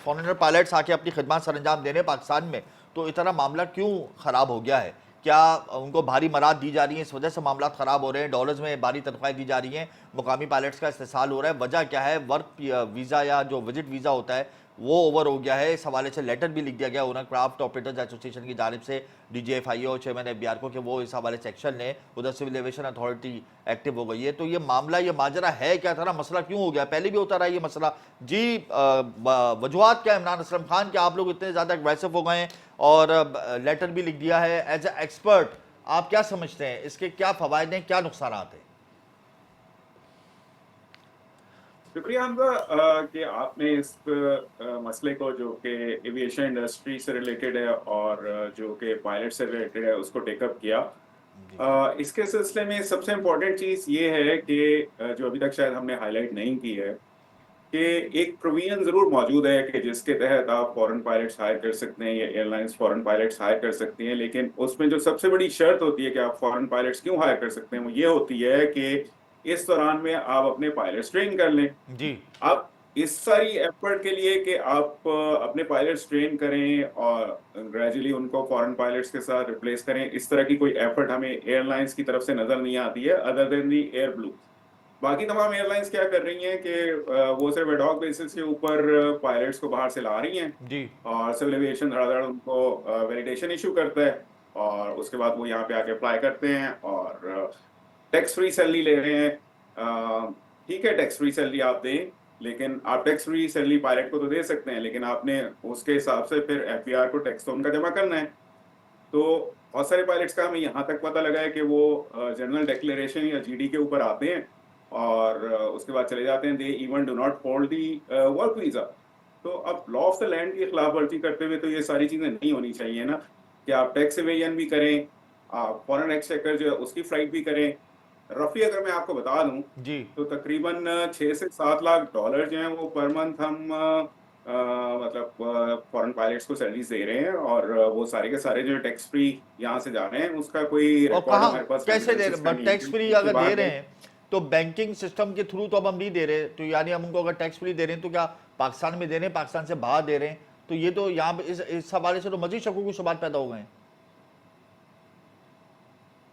Foreigner pilots आके अपनी खिदमत सरंजाम देने पाकिस्तान में, तो इतना मामला क्यों ख़राब हो गया है? क्या उनको भारी मराद दी जा रही है, इस वजह से मामला ख़राब हो रहे हैं? डॉलर्स में भारी तनख्वाहें दी जा रही हैं, मुकामी पायलट्स का इस्तेसाल हो रहा है, वजह क्या है? वर्क वीज़ा या जो विजिट वीज़ा होता है वो ओवर हो गया है। इस हवाले से लेटर भी लिख दिया गया ओनर क्राफ्ट ऑपरेटर्स एसोसिएशन की जानिब से DGFIO चेयरमैन FBR को कि वो इस हवाले से एक्शन लें। उधर सिविल एविएशन अथॉरिटी एक्टिव हो गई है। तो ये मामला, ये माजरा है क्या था, मसला क्यों हो गया? पहले भी होता रहा ये मसला जी। वजूहत क्या? इमरान असलम खान के आप लोग इतने ज़्यादा एग्रेसिव हो गए हैं और लेटर भी लिख दिया है। एज ए एक्सपर्ट आप क्या समझते हैं, इसके क्या फ़वायद हैं, क्या नुकसान हैं? शुक्रिया हमजा कि आपने इस मसले को जो कि एविएशन इंडस्ट्री से रिलेटेड है और जो कि पायलट से रिलेटेड है उसको टेकअप किया। जी इसके सिलसिले में सबसे इम्पोर्टेंट चीज़ ये है कि जो अभी तक शायद हमने हाईलाइट नहीं की है कि एक प्रोविजन ज़रूर मौजूद है कि जिसके तहत आप फॉरेन पायलट्स हायर कर सकते हैं या एयरलाइंस फॉरेन पायलट्स हायर कर सकती हैं, लेकिन उसमें जो सबसे बड़ी शर्त होती है कि आप फॉरेन पायलट्स क्यों हायर कर सकते हैं वो ये होती है कि इस दौरान में आप अपने पायलट्स ट्रेन कर लें। जी। आप इस सारी एफर्ट के लिए कि आप अपने पायलट्स ट्रेन करें और ग्रेजुअली उनको फॉरेन पायलट्स के साथ रिप्लेस करें, इस तरह की कोई एफर्ट हमें एयरलाइंस की तरफ से नजर नहीं आती है अदर देन दी एयर ब्लू। बाकी तमाम एयरलाइंस क्या कर रही हैं कि वो सिर्फ एडॉक बेसिस के ऊपर पायलट्स को बाहर से ला रही हैं जी। और सिविल एविएशन धड़ाधड़ उनको वैलिडेशन इशू करता है और उसके बाद वो यहाँ पे आके अप्लाई करते हैं और टैक्स फ्री सैलरी ले रहे हैं। ठीक है, टैक्स फ्री सैलरी आप दें, लेकिन आप टैक्स फ्री सैलरी पायलट को तो दे सकते हैं, लेकिन आपने उसके हिसाब से फिर FBR को टैक्स तो उनका जमा करना है। तो बहुत सारे पायलट्स का हमें यहाँ तक पता लगा है कि वो जनरल डिक्लेरेशन या GD के ऊपर आते हैं और उसके बाद चले जाते हैं। They even do not hold the work visa. तो अब लॉ ऑफ द लैंड की खिलाफ वर्जी करते हुए तो ये सारी चीजें नहीं होनी चाहिए ना, कि आप टैक्स इवेजन भी करें, आप फॉरेन एक्सचेकर जो है उसकी फ्लाइट भी करें। रफी अगर मैं आपको बता दूं जी। तो तकरीबन 6 से 7 लाख डॉलर जो हैं वो पर मंथ हम मतलब फॉरेन पायलट्स को सैलरीज दे रहे हैं और वो सारे के सारे जो टैक्स फ्री यहाँ से जा रहे हैं उसका कोई और रिकॉर्ड कहाँ हमारे पास कैसे दे रेमिटेंसेस रहे? का बट नहीं है, टैक्स फ्री क्योंकि उसके अगर दे बाद रहे हैं तो बैंकिंग सिस्टम के थ्रू तो अब हम नहीं दे रहे, तो यानी हम उनको अगर टैक्स फ्री दे रहे हैं तो क्या पाकिस्तान में दे रहे हैं, पाकिस्तान से बाहर दे रहे हैं? तो ये तो यहाँ पे इस हवाले से तो मजीद शकों की शुबात पैदा हो गए हैं।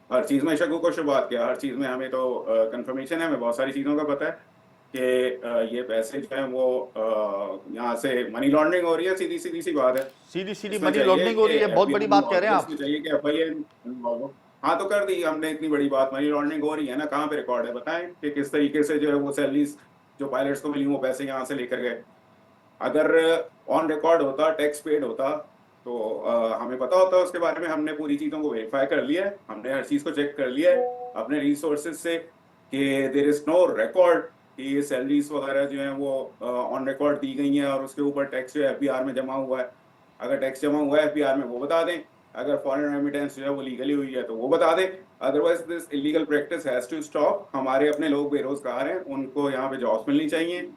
हर चीज में शकूक को शुरुआत किया, हर चीज में हमें तो कंफर्मेशन है, हमें बहुत सारी चीजों का पता है कि ये पैसे जो है वो यहाँ से मनी लॉन्ड्रिंग हो रही है। सीधी सीधी सी बात है। सीधी सीधी इसमें मनी चाहिए लॉन्ड्रिंग हो कि रही है, बहुत बड़ी FBI बात कह इन्वॉल्व रहे हो, हैं आप। इसमें चाहिए कि FIA इन्वॉल्व हो। हाँ तो कर दी हमने इतनी बड़ी बात, मनी लॉन्ड्रिंग हो रही है ना, कहाँ पे रिकॉर्ड है बताएं कि किस तरीके से जो है वो सैलरीज जो पायलट्स को मिली वो पैसे यहाँ से लेकर गए। अगर ऑन रिकॉर्ड होता, टैक्स पेड होता, तो हमें पता होता उसके बारे में। हमने पूरी चीजों को वेरीफाई कर लिया है, हमने हर चीज को चेक कर लिया है अपने रिसोर्सेज से कि देयर इज नो रिकॉर्ड कि ये सैलरीज वगैरह जो है वो ऑन रिकॉर्ड दी गई हैं और उसके ऊपर टैक्स जो है FBR में जमा हुआ है। अगर टैक्स जमा हुआ है FBR में वो बता दें, अगर फॉरेन रेमिटेंस जो है वो लीगली हुई है तो वो बता दें। Otherwise this illegal practice has to stop. हमारे अपने लोग बेरोजगार हैं, उनको यहाँ पे जॉब्स मिलनी चाहिए।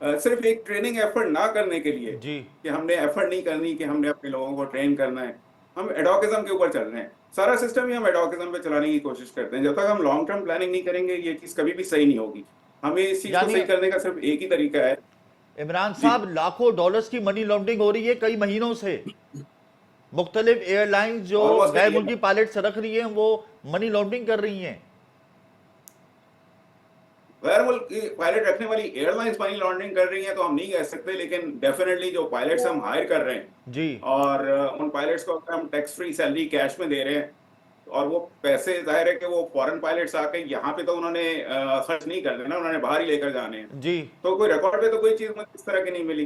सिर्फ एक ट्रेनिंग एफर्ट ना करने के लिए जी। कि हमने एफर्ट नहीं करनी कि हमने अपने लोगों को ट्रेन करना है, हम एडोकिज्म के ऊपर चल रहे हैं। सारा सिस्टम ही हम एडोकिज्म पे चलाने की कोशिश करते हैं। जब तक हम लॉन्ग टर्म प्लानिंग नहीं करेंगे ये चीज कभी भी सही नहीं होगी। हमें इस चीज को यानी सही करने का सिर्फ एक ही तरीका है। इमरान जी। साहब, लाखों डॉलर्स की मनी लॉन्ड्रिंग हो रही है कई महीनों से। मुख्तलिफ एयरलाइंस जो ऑलमोस्ट गैर मुल्की पायलट्स रख रही हैं वो मनी लॉन्ड्रिंग कर रही हैं। गैर मुल्की पायलट रखने वाली एयरलाइंस मनी लॉन्ड्रिंग कर रही हैं तो हम नहीं कह सकते, लेकिन डेफिनेटली जो पायलट्स हम हायर कर रहे हैं जी। और उन पायलट्स को अगर हम टैक्स फ्री सैलरी कैश में दे रहे हैं और वो पैसे जाहिर है कि वो फॉरेन पायलट्स आके यहाँ पे तो उन्होंने खर्च नहीं कर देना, उन्होंने बाहर ही लेकर जाने हैं। जी। तो कोई रिकॉर्ड पे तो कोई चीज मुझे इस तरह की नहीं मिली।